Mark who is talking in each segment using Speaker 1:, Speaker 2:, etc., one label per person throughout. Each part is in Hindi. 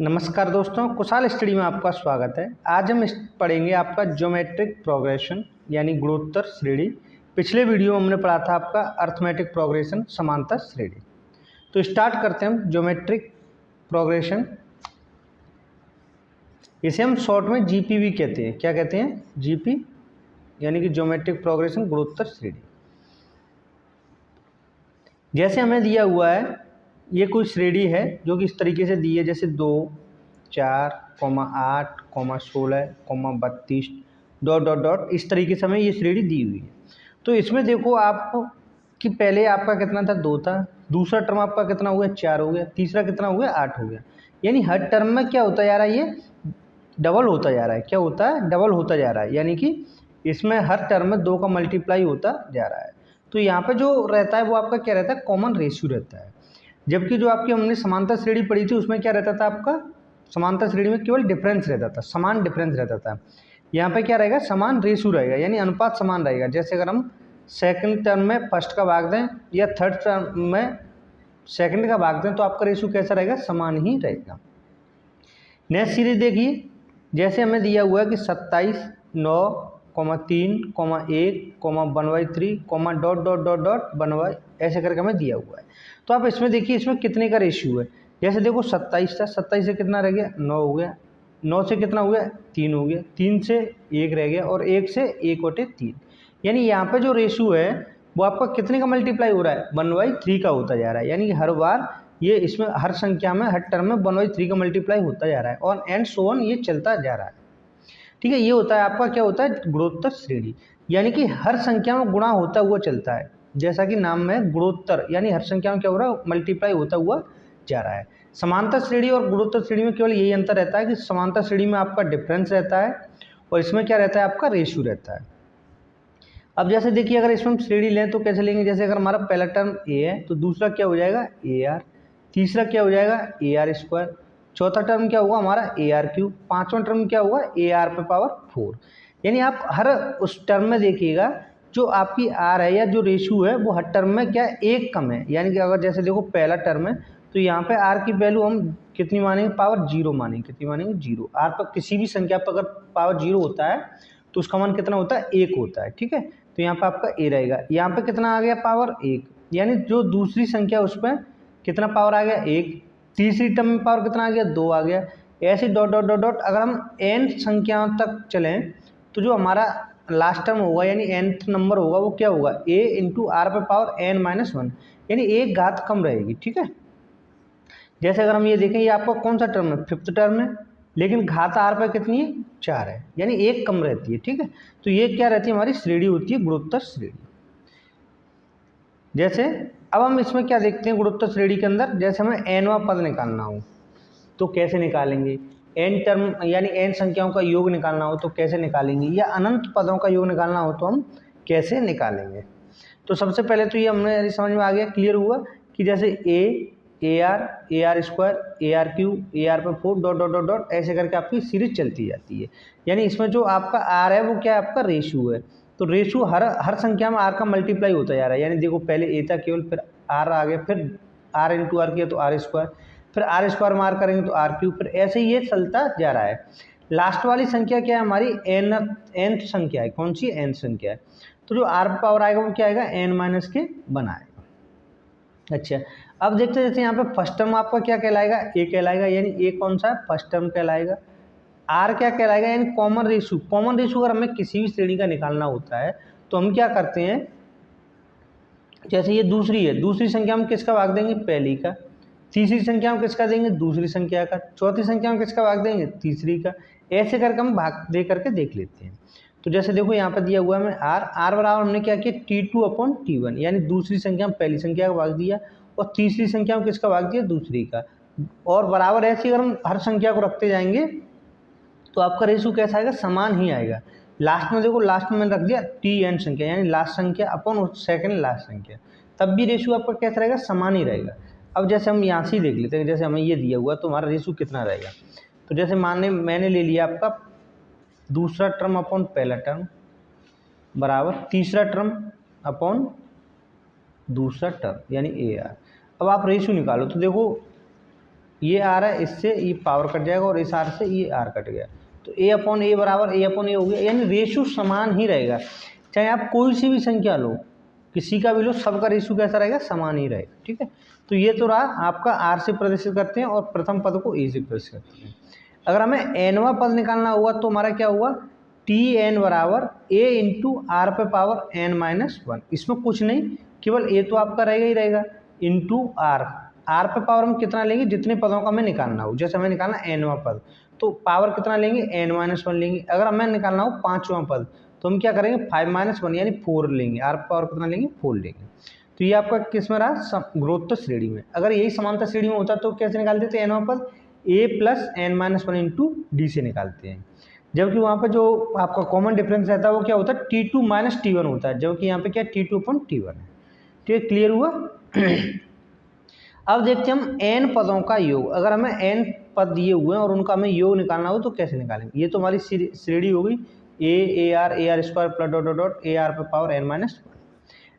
Speaker 1: नमस्कार दोस्तों, कुशाल स्टडी में आपका स्वागत है। आज हम पढ़ेंगे आपका ज्योमेट्रिक प्रोग्रेशन यानी गुणोत्तर श्रेणी। पिछले वीडियो में हमने पढ़ा था आपका अर्थमेटिक प्रोग्रेशन समांतर श्रेणी। तो स्टार्ट करते हैं हम ज्योमेट्रिक प्रोग्रेशन। इसे हम शॉर्ट में जीपी भी कहते हैं। क्या कहते हैं? जीपी यानी कि ज्योमेट्रिक प्रोग्रेशन गुणोत्तर श्रेणी। जैसे हमें दिया हुआ है, ये कोई श्रेणी है जो कि इस तरीके से दी है, जैसे 2, 4, 8, 16, 32 डॉट डॉट डॉट, इस तरीके से हमें ये श्रेणी दी हुई है। तो इसमें देखो आप कि पहले आपका कितना था? 2 था। दूसरा टर्म आपका कितना हो गया? 4 हो गया। तीसरा कितना हो गया? 8 हो गया। यानी हर टर्म में क्या होता जा रहा है? ये डबल होता जा रहा है। क्या होता है? डबल होता जा रहा है। यानी कि इसमें हर टर्म में 2 का मल्टीप्लाई होता जा रहा है। तो यहाँ पे जो रहता है वो आपका क्या रहता है? कॉमन रेशियो रहता है। जबकि जो आपकी हमने समांतर श्रेणी पढ़ी थी उसमें क्या रहता था? आपका समांतर श्रेणी में केवल डिफरेंस रहता था, समान डिफरेंस रहता था। यहाँ पे क्या रहेगा? समान रेशियो रहेगा, यानी अनुपात समान रहेगा। जैसे अगर हम सेकंड टर्म में फर्स्ट का भाग दें या थर्ड टर्म में सेकंड का भाग दें तो आपका रेशियो कैसा रहेगा? समान ही रहेगा। नेक्स्ट सीरीज देखिए, जैसे हमें दिया हुआ है कि 27, 9, 3, 1, 1/3, डॉट डॉट डॉट डॉट 1 ऐसे करके हमें दिया हुआ है। तो आप इसमें देखिए, इसमें कितने का रेशियो है। जैसे देखो 27 था, 27 से कितना रह गया? 9 हो गया। 9 से कितना हो गया? 3 हो गया। 3 से 1 रह गया और 1 से 1/3। यानी यहाँ पे जो रेशियो है वो आपका कितने का मल्टीप्लाई हो रहा है? 1/3 का होता जा रहा है। यानी कि हर बार ये इसमें हर संख्या में, हर टर्म में 1/3 का मल्टीप्लाई होता जा रहा है और एंड सो ऑन ये चलता जा रहा है। ठीक है, ये होता है आपका क्या होता है? गुणोत्तर श्रेणी। यानी कि हर संख्या में गुणा होता हुआ चलता है। जैसा कि नाम में गुणोत्तर, यानी हर संख्या में क्या हो रहा है? मल्टीप्लाई होता हुआ जा रहा है। समांतर श्रेणी और गुणोत्तर श्रेणी में केवल यही अंतर रहता है कि समांतर श्रेणी में आपका डिफरेंस रहता है और इसमें क्या रहता है? आपका रेशियो रहता है। अब जैसे देखिए, अगर इसमें हम श्रेणी लें तो कैसे लेंगे? जैसे अगर हमारा पहला टर्म ए है तो दूसरा क्या हो जाएगा? A R. तीसरा क्या हो जाएगा? A R square. चौथा टर्म क्या होगा हमारा? A R cube. पांचवा टर्म क्या होगा? ए आर पे पावर 4। यानी आप हर उस टर्म में देखिएगा जो आपकी आर है या जो रेशियो है वो हर टर्म में क्या एक कम है। यानी कि अगर जैसे देखो पहला टर्म है तो यहाँ पे आर की वैल्यू हम कितनी मानेंगे? पावर 0 मानेंगे। कितनी मानेंगे? 0। आर पर किसी भी संख्या पर अगर पावर 0 होता है तो उसका मान कितना होता है? 1 होता है। ठीक है, तो यहाँ पे आपका ए रहेगा। यहाँ पे कितना आ गया? पावर 1। यानी जो दूसरी संख्या उस पर कितना पावर आ गया? 1। तीसरी टर्म में पावर कितना आ गया? 2 आ गया। ऐसे डॉट डॉट डॉट डॉट अगर हम एन संख्याओं तक चलें तो जो हमारा लास्ट टर्म होगा यानी nth नंबर होगा वो क्या होगा? a इंटू आर पे पावर n-1, यानी एक घात कम रहेगी। ठीक है, जैसे अगर हम ये देखें, ये आपका कौन सा टर्म है? 5th टर्म है, लेकिन घात आर पे कितनी है? 4 है, यानी एक कम रहती है। ठीक है, तो ये क्या रहती है? हमारी श्रेणी होती है गुणोत्तर श्रेणी। जैसे अब हम इसमें क्या देखते हैं गुणोत्तर श्रेणी के अंदर, जैसे हमें nवां पद निकालना हो तो कैसे निकालेंगे? n टर्म यानी n संख्याओं का योग निकालना हो तो कैसे निकालेंगे? या अनंत पदों का योग निकालना हो तो हम कैसे निकालेंगे? तो सबसे पहले तो ये हमने समझ में आ गया, क्लियर हुआ कि जैसे A R square, A R cube, A R पे 4 डॉट डॉट डॉट डॉट ऐसे करके आपकी सीरीज चलती जाती है। यानी इसमें जो आपका आर है वो क्या है? आपका रेशियो है। तो रेशियो हर संख्या में आर का मल्टीप्लाई होता जा रहा है। यानी देखो पहले ए था केवल, फिर आर आ गया, फिर आर इंटू आर किया तो आर स्क्वायर, फिर आर स्क्वायर मार करेंगे तो आर क्यूब, फिर ऐसे ही ये चलता जा रहा है। लास्ट वाली संख्या क्या है? हमारी nth संख्या है। कौन सी? n संख्या है। तो जो आर पावर आएगा वो क्या आएगा? n-1 आएगा। अच्छा, अब देखते हैं, जैसे यहाँ पे फर्स्ट टर्म आपका क्या कहलाएगा? ए कहलाएगा, यानी ए कौन सा? फर्स्ट टर्म कहलाएगा। आर क्या कहलाएगा? यानी कॉमन रेशियो। कॉमन रेशियो अगर हमें किसी भी श्रेणी का निकालना होता है तो हम क्या करते हैं, जैसे ये दूसरी है, दूसरी संख्या में किसका भाग देंगे? पहली का। तीसरी संख्या में किसका देंगे? दूसरी संख्या का। चौथी संख्या में किसका भाग देंगे? तीसरी का। ऐसे करके हम भाग दे करके देख लेते हैं। तो जैसे देखो यहाँ पर दिया हुआ है हमें आर बराबर हमने क्या किया? T2/T1, यानी दूसरी संख्या में पहली संख्या का भाग दिया और तीसरी संख्या में किसका भाग दिया? दूसरी का। और बराबर ऐसे अगर हम हर संख्या को रखते जाएंगे तो आपका रेशियो कैसा आएगा? समान ही आएगा। लास्ट में देखो, लास्ट में मैंने रख दिया Tn संख्या, यानी लास्ट संख्या अपॉन सेकंड लास्ट संख्या, तब भी रेशियो आपका कैसा रहेगा? समान ही रहेगा। अब जैसे हम यहाँ से ही देख लेते हैं, जैसे हमें ये दिया हुआ तो हमारा रेशियो कितना रहेगा। तो जैसे मैंने ले लिया आपका दूसरा टर्म अपॉन पहला टर्म बराबर तीसरा टर्म अपॉन दूसरा टर्म, यानी ए आर। अब आप रेशियो निकालो तो देखो ये आर है, इससे ये पावर कट जाएगा और इस आर से ये आर कट गया, तो ए अपॉन ए बराबर ए अपॉन ए हो गया, यानी रेशो समान ही रहेगा। चाहे आप कोई सी भी संख्या लो, किसी का भी लो, सबका रेशो कैसा रहेगा, समान ही रहेगा। ठीक है, तो ये तो रहा आपका आर से प्रदर्शित करते हैं और प्रथम पद को ए से प्रदर्शित करते हैं। अगर हमें एनवा पद निकालना हुआ तो हमारा क्या हुआ, टी एन बराबर ए इंटू आर पे पावर एन माइनस वन। इसमें कुछ नहीं, केवल ए तो आपका रहेगा ही रहेगा, इंटू आर, आर पे पावर हम कितना लेंगे, जितने पदों का हमें निकालना हो। जैसे हमें निकालना एनवा पद तो पावर कितना लेंगे, एन माइनस वन लेंगे। अगर हमें निकालना हो पाँचवा पद तो हम क्या करेंगे, 5 माइनस वन यानी 4 लेंगे, आर पावर कितना लेंगे, 4 लेंगे। तो ये आपका किस में रहा, गुणोत्तर श्रेणी में। अगर यही समांतर श्रेणी में होता तो कैसे निकालते थे, एनवा पद A plus N minus one into D से निकालते हैं। जबकि वहाँ पर जो आपका कॉमन डिफरेंस रहता है वो क्या होता है, T2 माइनस T1 होता है, जबकि यहाँ पे क्या T2 अपॉन T1 है। ठीक है, क्लियर हुआ। अब देखते हैं हम n पदों का योग। अगर हमें n पद दिए हुए हैं और उनका हमें योग निकालना हो तो कैसे निकालेंगे। ये तो हमारी श्रेणी हो गई A R square plus dot dot dot A R पे पावर एन माइनस वन।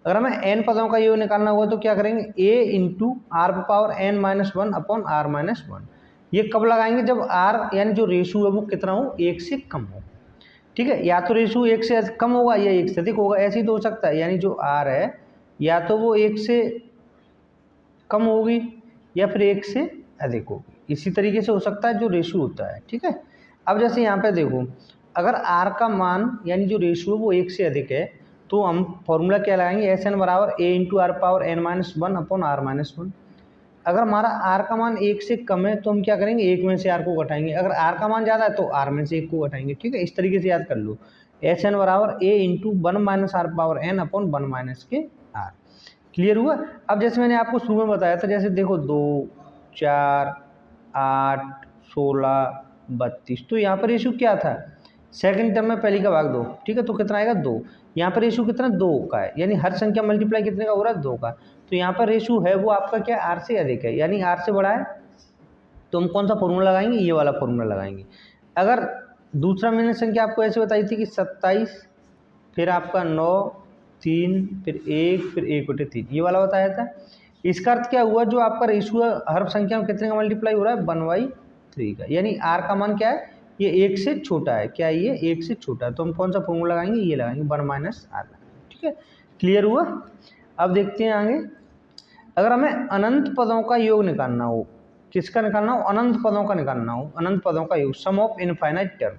Speaker 1: अगर हमें n पदों का योग निकालना हुआ तो क्या करेंगे, a इंटू आर पे power N minus one upon are minus one. ये कब लगाएंगे, जब r यानी जो रेशो है वो कितना हो, 1 से कम हो। ठीक है, या तो रेशो 1 से कम होगा या 1 से अधिक होगा, ऐसे ही तो हो सकता है। यानी जो r है या तो वो 1 से कम होगी या फिर 1 से अधिक होगी। इसी तरीके से हो सकता है जो रेशो होता है। ठीक है, अब जैसे यहाँ पे देखो, अगर r का मान यानी जो रेशो है वो 1 से अधिक है तो हम फॉर्मूला क्या लगाएंगे, एस एन बराबर A into R power N minus one upon are minus one. अगर हमारा r का मान 1 से कम है तो हम क्या करेंगे, 1 में से r को घटाएंगे। अगर r का मान ज़्यादा है तो r में से 1 को घटाएंगे। ठीक है, इस तरीके से याद कर लो, एस एन बराबर A into one minus R power N upon one minus के आर। क्लियर हुआ। अब जैसे मैंने आपको शुरू में बताया था, जैसे देखो 2, 4, 8, 16, 32, तो यहाँ पर रेशो क्या था, सेकंड टर्म में पहली का भाग 2। ठीक है, तो कितना आएगा 2। यहाँ पर रेशो कितना 2 का है, यानी हर संख्या मल्टीप्लाई कितने का हो रहा है, 2 का। तो यहाँ पर रेशो है वो आपका क्या, आर से अधिक है, यानी आर से बड़ा है। तो हम कौन सा फॉर्मूला लगाएंगे, ये वाला फॉर्मूला लगाएंगे। अगर दूसरा मैंने संख्या आपको ऐसे बताई थी कि 27 फिर आपका 9 3 फिर 1 फिर 1/3, ये वाला बताया था। इसका अर्थ क्या हुआ, जो आपका रेशियो हर संख्या में कितने का मल्टीप्लाई हो रहा है, 1/3 का, यानी आर का मान क्या है, ये 1 से छोटा है। क्या ये 1 से छोटा है, तो हम कौन सा फॉर्मूला लगाएंगे, ये लगाएंगे 1 माइनस आर। ठीक है, क्लियर हुआ। अब देखते हैं आगे, अगर हमें अनंत पदों का योग निकालना हो, किसका निकालना हो, अनंत पदों का निकालना हो, अनंत पदों का योग, सम ऑफ इनफाइनाइट टर्म,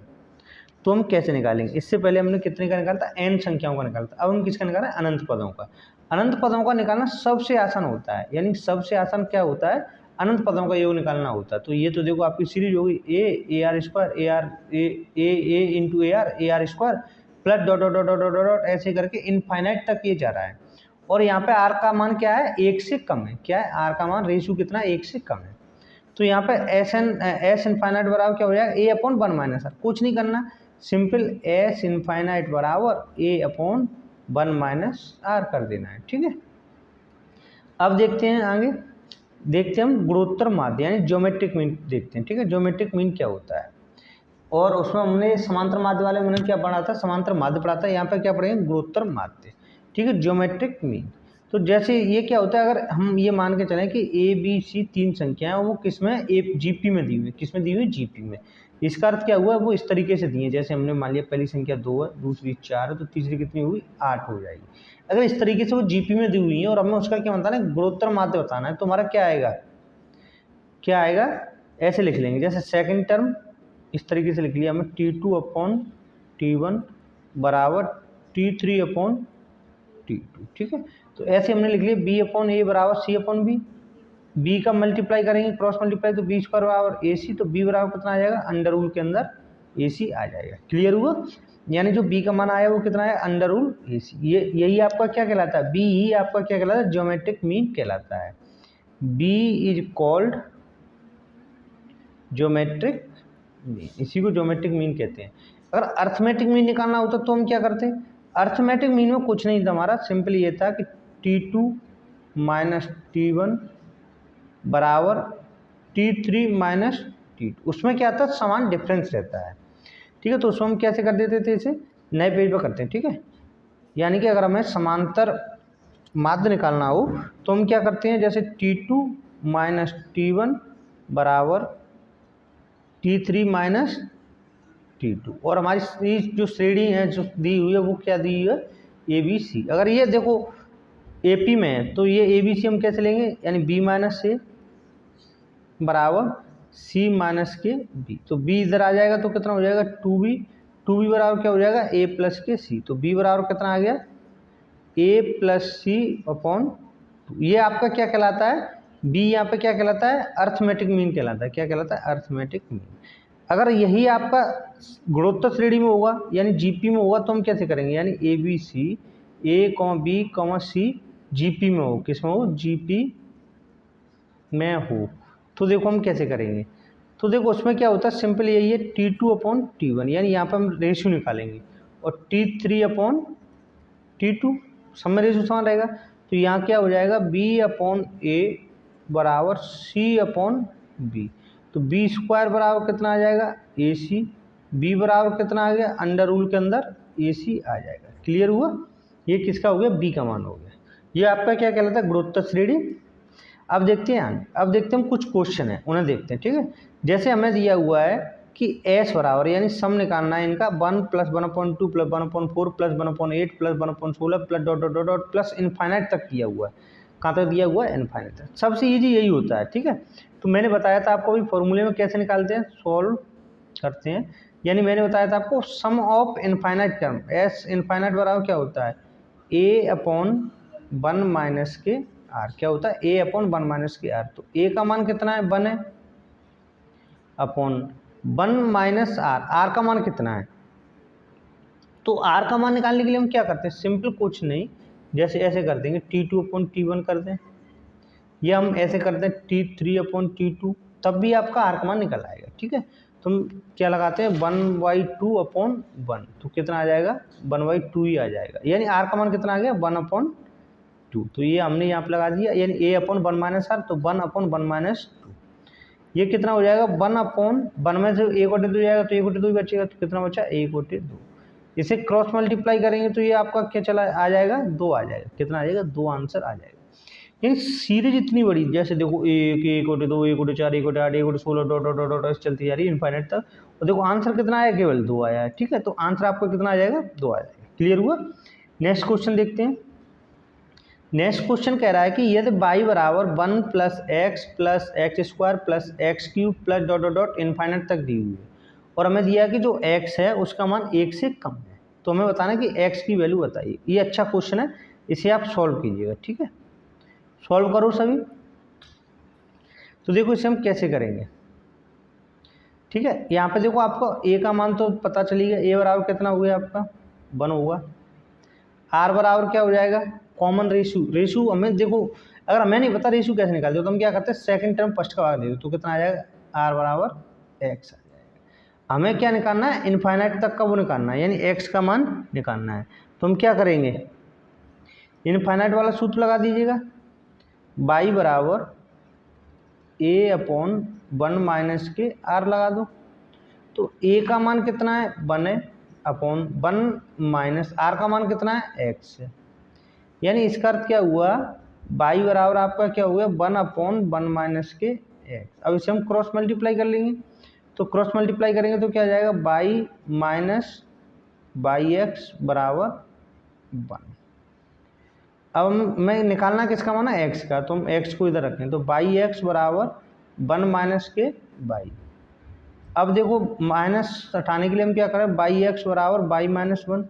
Speaker 1: तो हम कैसे निकालेंगे। इससे पहले हमने कितने का निकाला था, n संख्याओं का निकाला था। अब हम किसका निकाला है, अनंत पदों का। अनंत पदों का निकालना सबसे आसान होता है, यानी सबसे आसान क्या होता है, अनंत पदों का योग निकालना होता है। तो ये तो देखो आपकी सीरीज होगी A R square A into A R square plus dot dot dot dot dot ऐसे करके इनफाइनाइट तक ये जा रहा है। और यहाँ पे आर का मान क्या है, 1 से कम है। क्या है, आर का मान रेशियो कितना है, 1 से कम है। तो यहाँ पे एस इनफाइनाइट बराबर क्या हो जाएगा, ए अपॉन वन माइनस आर। कुछ नहीं करना, सिंपल एस इनफाइनाइट बराबर ए अपॉन वन माइनस आर कर देना है। ठीक है, अब देखते हैं आगे, देखते हैं हम गुणोत्तर माध्य यानी ज्योमेट्रिक मीन देखते हैं। ठीक है, ज्योमेट्रिक मीन क्या होता है, और उसमें हमने समांतर माध्य वाले में क्या पढ़ा था, समांतर माध्य पढ़ा था। यहाँ पे क्या पढ़ेंगे, गुणोत्तर माध्य। ठीक है, ज्योमेट्रिक मीन। तो जैसे ये क्या होता है, अगर हम ये मान के चलें कि ए बी सी 3 संख्याएं, वो किस में, ए जीपी में दी हुई, किस में दी हुई, जीपी में। इसका अर्थ क्या हुआ, वो इस तरीके से दिए, जैसे हमने मान लिया पहली संख्या 2 है, दूसरी 4 है, तो तीसरी कितनी हुई, 8 हो जाएगी। अगर इस तरीके से वो जीपी में दी हुई है और हमें उसका क्या बताना है, गुणोत्तर माध्य बताना है, तो हमारा क्या आएगा, क्या आएगा, ऐसे लिख लेंगे। जैसे सेकंड टर्म इस तरीके से लिख लिया हमें, T2 अपॉन T1 बराबर T3 अपॉन T2। ठीक है, तो ऐसे हमने लिख लिया बी अपॉन ए बराबर सी अपॉन बी। बी का मल्टीप्लाई करेंगे, क्रॉस मल्टीप्लाई, तो बी स्क्वायर बराबर ए सी, तो बी बराबर कितना आ जाएगा, अंडर रूल के अंदर ए सी आ जाएगा। क्लियर हुआ, यानी जो बी का मान आया वो कितना है, अंडर रूल ए सी। ये यही आपका क्या कहलाता है, बी ही आपका क्या कहलाता है, ज्योमेट्रिक मीन कहलाता है। B is called geometric mean, इसी को ज्योमेट्रिक मीन कहते हैं। अगर अर्थमेटिक मीन निकालना होता तो हम क्या करते हैं, अर्थमेटिक मीन में कुछ नहीं था हमारा, सिंपल ये था कि T2 माइनस T1 बराबर T3 माइनस T2। उसमें क्या था, समान डिफरेंस रहता है। ठीक है, तो उसमें हम कैसे कर देते थे, इसे नए पेज पर करते हैं। ठीक है, यानी कि अगर हमें समांतर माध्य निकालना हो तो हम क्या करते हैं, जैसे T2 माइनस T1 बराबर T3 माइनस T2। और हमारी जो श्रेणी है जो दी हुई है वो क्या दी हुई है, ABC। अगर ये देखो AP में है तो ये ABC हम कैसे लेंगे, यानी B माइनस A बराबर C माइनस के B। तो B इधर आ जाएगा तो कितना हो जाएगा 2B। 2B बराबर क्या हो जाएगा A प्लस के C। तो B बराबर कितना आ गया A प्लस C अपॉन 2। ये आपका क्या कहलाता है, B यहाँ पे क्या कहलाता है, अर्थमेटिक मीन कहलाता है। क्या कहलाता है, अर्थमेटिक मीन। अगर यही आपका गुणोत्तर श्रेणी में होगा यानी GP में होगा तो हम कैसे करेंगे, यानी ABC A, B, C GP में हो, किस में हो, GP में हो, तो देखो हम कैसे करेंगे। तो देखो उसमें क्या होता है, सिंपल यही है T2 अपॉन T1, यानी यहाँ पर हम रेशियो निकालेंगे, और T3 अपॉन T2 सब में रेशियो समान रहेगा। तो यहाँ क्या हो जाएगा B अपॉन A बराबर C अपॉन B। तो B स्क्वायर बराबर कितना आ जाएगा AC। B बराबर कितना आ गया, अंडर रूल के अंदर AC आ जाएगा। क्लियर हुआ, ये किसका हो गया, B का मान हो गया। ये आपका क्या कहलाता है, गुणोत्तर श्रेणी। अब देखते हैं, अब देखते हैं कुछ क्वेश्चन है उन्हें देखते हैं, ठीक है। जैसे हमें दिया हुआ है कि S बराबर, यानी सम निकालना है इनका 1 plus 1/2 plus 1/4 plus 1/8 plus 1/16 plus dot dot dot plus infinite तक दिया हुआ है। कहाँ तक दिया हुआ है, इनफाइनाइट तक। सबसे ईजी यही होता है, ठीक है। तो मैंने बताया था आपको अभी फॉर्मूले में कैसे निकालते हैं, सॉल्व करते हैं। यानी मैंने बताया था आपको sum of infinite term, S infinite बराबर क्या होता है, A अपॉन 1 माइनस के R। क्या होता है, A अपॉन 1 माइनस के R। तो A का मान कितना है, 1 है, अपॉन 1 माइनस R का मान कितना है। तो R का मान निकालने के लिए हम क्या करते हैं, सिंपल कुछ नहीं, जैसे ऐसे कर देंगे T2 अपॉन T1 कर दें, या हम ऐसे करते हैं T3 अपॉन T2, तब भी आपका R का मान निकल आएगा, ठीक है। तो हम क्या लगाते हैं 1/2 अपॉन 1, तो कितना आ जाएगा 1/2 ही आ जाएगा, यानी R का मान कितना आ गया 1/2। तो ये हमने यहाँ पे लगा दिया, यानी A अपॉन 1 माइनस R, तो 1 अपॉन 1 माइनस 2। ये कितना हो जाएगा 1 अपॉन 1 में से 1/2 जाएगा तो 1/2 ही बचेगा, तो कितना बचा 1/2। इसे क्रॉस मल्टीप्लाई करेंगे तो ये आपका क्या चला आ जाएगा 2 आ जाएगा। कितना आ जाएगा 2 आंसर आ जाएगा। यानी सीरीज इतनी बड़ी, जैसे देखो 1, 1/2, 1/4, 1/8, 1/16 डॉट डॉट डॉट डॉट चलती जा रही है इनफाइनाइट तक। और देखो आंसर कितना आया, केवल 2 आया है, ठीक है। तो आंसर आपका कितना आ जाएगा 2 आ जाएगा। क्लियर हुआ। नेक्स्ट क्वेश्चन देखते हैं। नेक्स्ट क्वेश्चन कह रहा है कि यदि y बराबर 1 plus x square plus x cube plus dot dot dot infinite तक दी हुई है, और हमें दिया कि जो x है उसका मान 1 से कम है, तो हमें बताना है कि x की वैल्यू बताइए। ये अच्छा क्वेश्चन है, इसे आप सॉल्व कीजिएगा, ठीक है। सॉल्व करो सभी। तो देखो इसे हम कैसे करेंगे, ठीक है। यहाँ पे देखो आपको a का मान तो पता चली गया, a बराबर कितना हो गया आपका 1 होगा। r बराबर क्या हो जाएगा, कॉमन रेशू हमें देखो, अगर हमें नहीं पता रेशू कैसे निकालते हो तो हम क्या करते हैं सेकंड टर्म फर्स्ट का भाग दे दो, तो कितना आ जाएगा r बराबर x आ जाएगा। हमें क्या निकालना है, इनफाइनाइट तक का वो निकालना है, यानी x का मान निकालना है। तो हम क्या करेंगे, इनफाइनाइट वाला सूत्र लगा दीजिएगा, y बराबर a अपॉन 1 माइनस के r लगा दो। तो a का मान कितना है 1 है, अपॉन 1 माइनस r का मान कितना है x है, यानी इसका अर्थ क्या हुआ, y बराबर आपका क्या हुआ 1 अपॉन 1 माइनस के x। अब इसे हम क्रॉस मल्टीप्लाई कर लेंगे, तो क्रॉस मल्टीप्लाई करेंगे तो क्या आ जाएगा y माइनस बाई एक्स बराबर 1। अब मैं निकालना किसका माना x का, तो हम x को इधर रखें, तो बाई एक्स बराबर 1 माइनस के बाई। अब देखो माइनस हटाने के लिए हम क्या करें, बाई एक्स बराबर बाई माइनस 1,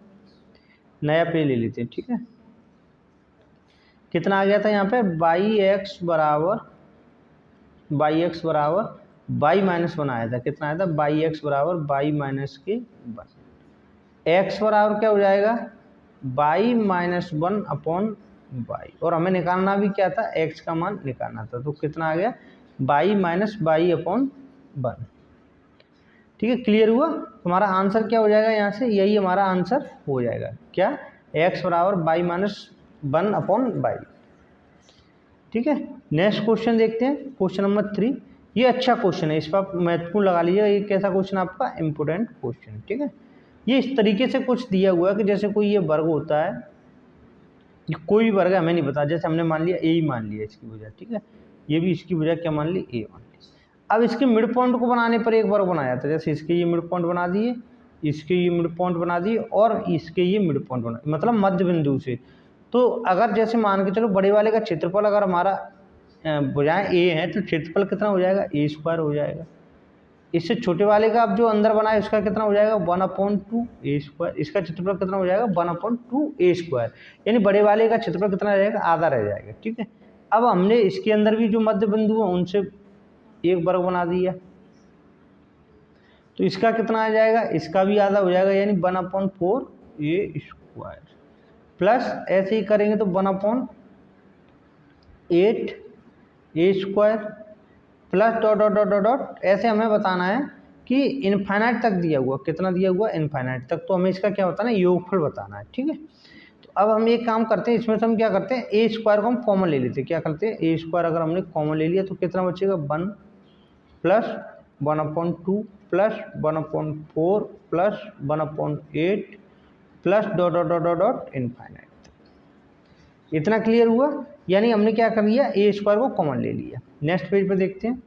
Speaker 1: नया पे ले लेते हैं, ठीक है। कितना आ गया था यहाँ पे, बाई एक्स बराबर बाई माइनस 1 आया था। कितना आया था, बाई एक्स बराबर बाई माइनस के 1। एक्स बराबर क्या हो जाएगा बाई माइनस 1 अपॉन बाई, और हमें निकालना भी क्या था, एक्स का मान निकालना था। तो कितना आ गया बाई माइनस बाई अपॉन 1, ठीक है। क्लियर हुआ। हमारा आंसर क्या हो जाएगा, यहाँ से यही हमारा आंसर हो जाएगा, क्या, एक्स बराबर बाई माइनस 1 अपॉन बाई, ठीक है। नेक्स्ट क्वेश्चन देखते हैं, क्वेश्चन नंबर 3। ये अच्छा क्वेश्चन है, इस पर आप महत्वपूर्ण लगा लीजिएगा, ये कैसा क्वेश्चन आपका इंपोर्टेंट क्वेश्चन, ठीक है। ये इस तरीके से कुछ दिया हुआ है कि जैसे कोई ये वर्ग होता है, ये कोई भी वर्ग है हमें नहीं पता, जैसे हमने मान लिया ए ही मान लिया इसकी वजह, ठीक है। ये भी इसकी वजह क्या मान ली, ए मान ली। अब इसके मिड पॉइंट को बनाने पर एक वर्ग बनाया था, जैसे इसके ये मिड पॉइंट बना दिए, इसके ये मिड पॉइंट बना दिए और इसके ये मिड पॉइंट बना, मतलब मध्य बिंदु से। तो अगर जैसे मान के चलो बड़े वाले का क्षेत्रफल अगर हमारा भुजाएं ए है तो क्षेत्रफल कितना हो जाएगा, ए स्क्वायर हो जाएगा। इससे छोटे वाले का अब जो अंदर बना है उसका कितना हो जाएगा, 1/2 ए स्क्वायर। इसका क्षेत्रफल कितना हो जाएगा, 1/2 ए स्क्वायर। यानी बड़े वाले का क्षेत्रफल कितना रह जाएगा, आधा रह जाएगा। ठीक है, अब हमने इसके अंदर भी जो मध्य बिंदु है उनसे एक वर्ग बना दिया, तो इसका कितना आ जाएगा, इसका भी आधा हो जाएगा, यानी 1/4 ए स्क्वायर। प्लस ऐसे ही करेंगे तो 1/8 A square plus dot dot dot dot dot. ऐसे हमें बताना है कि इनफाइनाइट तक दिया हुआ, कितना दिया हुआ, इनफाइनाइट तक। तो हमें इसका क्या बताना है, योगफल बताना है। ठीक है, तो अब हम एक काम करते हैं, इसमें से हम क्या करते हैं, ए स्क्वायर को हम कॉमन ले लेते हैं। क्या करते हैं, ए स्क्वायर अगर हमने कॉमन ले लिया तो कितना बचेगा, 1 plus 1/2 plus 1/4 plus 1/8 plus dot dot dot dot dot infinite. इतना क्लियर हुआ, यानी हमने क्या कर लिया, ए स्क्वायर को कॉमन ले लिया। नेक्स्ट पेज पे देखते हैं,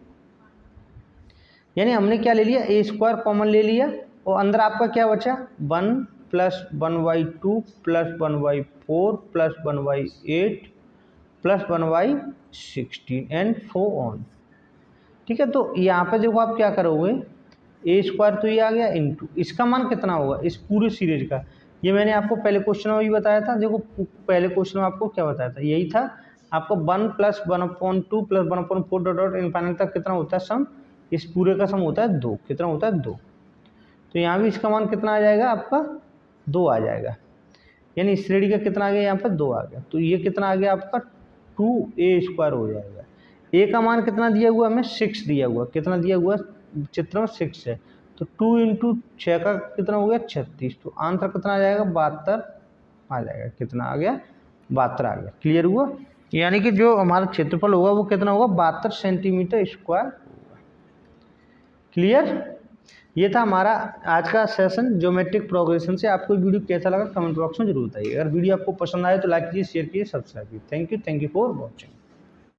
Speaker 1: यानी हमने क्या ले लिया, ए स्क्वायर कॉमन ले लिया और अंदर आपका क्या बचा, 1 plus 1/2 plus 1/4 plus 1/8 plus 1/16 and so on. ठीक है, तो यहाँ पे देखो आप क्या करोगे, ए स्क्वायर तो ये आ गया इंटू इसका मान कितना होगा इस पूरे सीरीज का। ये मैंने आपको पहले क्वेश्चन में भी बताया था। देखो पहले क्वेश्चन में आपको क्या बताया था, यही था आपको 1 plus 1/2 plus 1/4 dot dot infinite तक कितना होता है सम, इस पूरे का सम होता है 2। कितना होता है 2। तो यहाँ भी इसका मान कितना आ जाएगा आपका, 2 आ जाएगा। यानी इस श्रेणी का कितना आ गया, यहाँ पर 2 आ गया। तो ये कितना आ गया आपका 2a स्क्वायर हो जाएगा। ए का मान कितना दिया हुआ हमें, 6 दिया हुआ। कितना दिया हुआ चित्र में 6 है, तो 2 इंटू 6 का कितना हो गया 36। तो आंसर कितना आ जाएगा, 72 आ जाएगा। कितना आ गया, 72 आ गया। क्लियर हुआ, यानी कि जो हमारा क्षेत्रफल होगा वो कितना होगा, 72 सेंटीमीटर स्क्वायर होगा। क्लियर, ये था हमारा आज का सेशन ज्योमेट्रिक प्रोग्रेशन से। आपको वीडियो कैसा लगा कमेंट बॉक्स में जरूर बताइए। अगर वीडियो आपको पसंद आए तो लाइक कीजिए, शेयर कीजिए, सब्सक्राइब कीजिए। Thank you for watching.